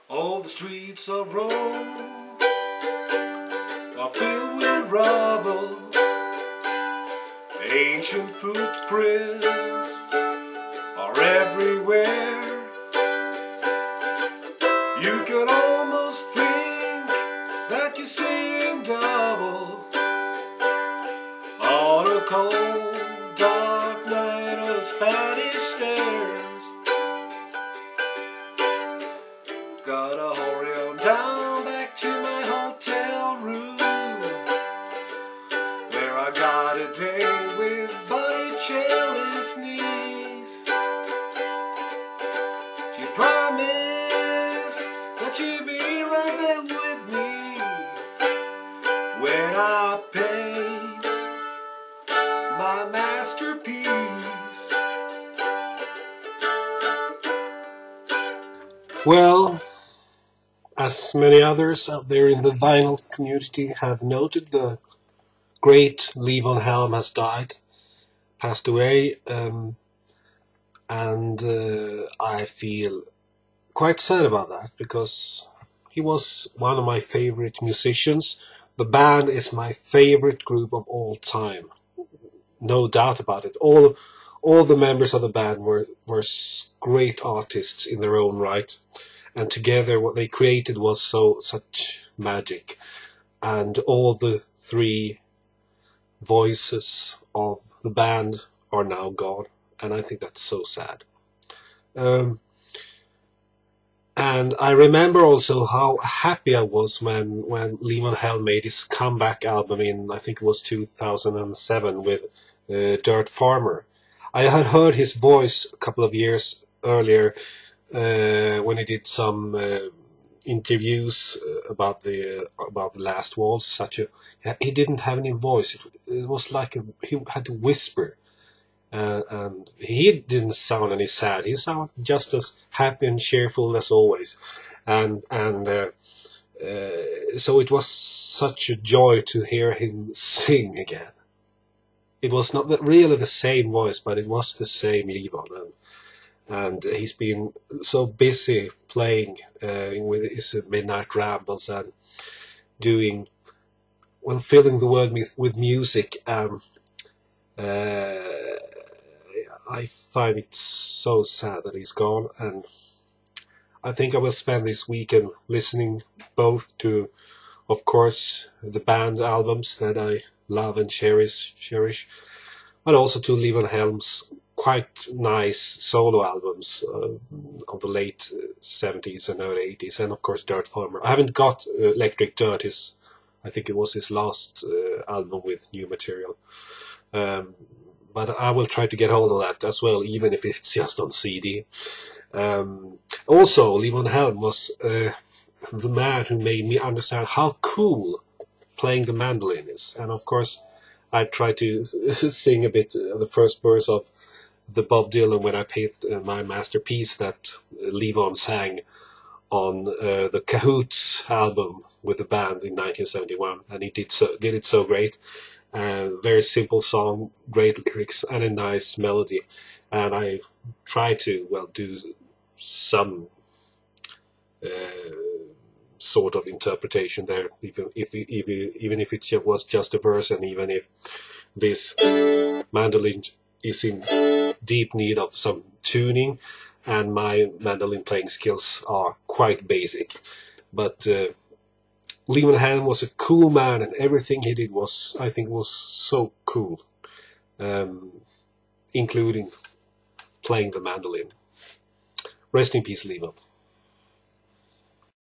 All the streets of Rome are filled with rubble. Ancient footprints are everywhere. You can almost think that you're seeing double on a cold, dark night on the Spanish stairs. Gotta hurry on down back to my hotel room, where I got a date with Botticelli's niece. She promised that she'd be right there with me when I paint my masterpiece. Well, as many others out there in the vinyl community have noted, the great Levon Helm has died, passed away, and I feel quite sad about that, because he was one of my favorite musicians. The band is my favorite group of all time, no doubt about it. All the members of the band were great artists in their own right. And together what they created was such magic. And all the three voices of the band are now gone. And I think that's so sad. And I remember also how happy I was when Levon Helm made his comeback album in, I think it was 2007, with Dirt Farmer. I had heard his voice a couple of years earlier, when he did some interviews about the last waltz. He didn't have any voice. It was like he had to whisper, and he didn't sound any sad. He sounded just as happy and cheerful as always, and so it was such a joy to hear him sing again. It was not really the same voice, but it was the same Levon. And he's been so busy playing with his midnight rambles and filling the world with music. I find it so sad that he's gone, and I think I will spend this weekend listening both to, of course, the band albums that I love and cherish, but also to Levon Helm's quite nice solo albums of the late 70s and early 80s, and of course Dirt Farmer. I haven't got Electric Dirt, I think it was his last album with new material, but I will try to get hold of that as well, even if it's just on CD. Also, Levon Helm was the man who made me understand how cool playing the mandolin is, and of course I tried to sing a bit of the first verse of the Bob Dylan When I Paint My Masterpiece that Levon sang on the Cahoots album with the band in 1971, and he did it so great. Very simple song, great lyrics, and a nice melody. And I try to do some sort of interpretation there, even if it was just a verse, and even if this mandolin is in deep need of some tuning, and my mandolin playing skills are quite basic. But Levon Helm was a cool man, and everything he did I think was so cool, including playing the mandolin. Rest in peace, Levon.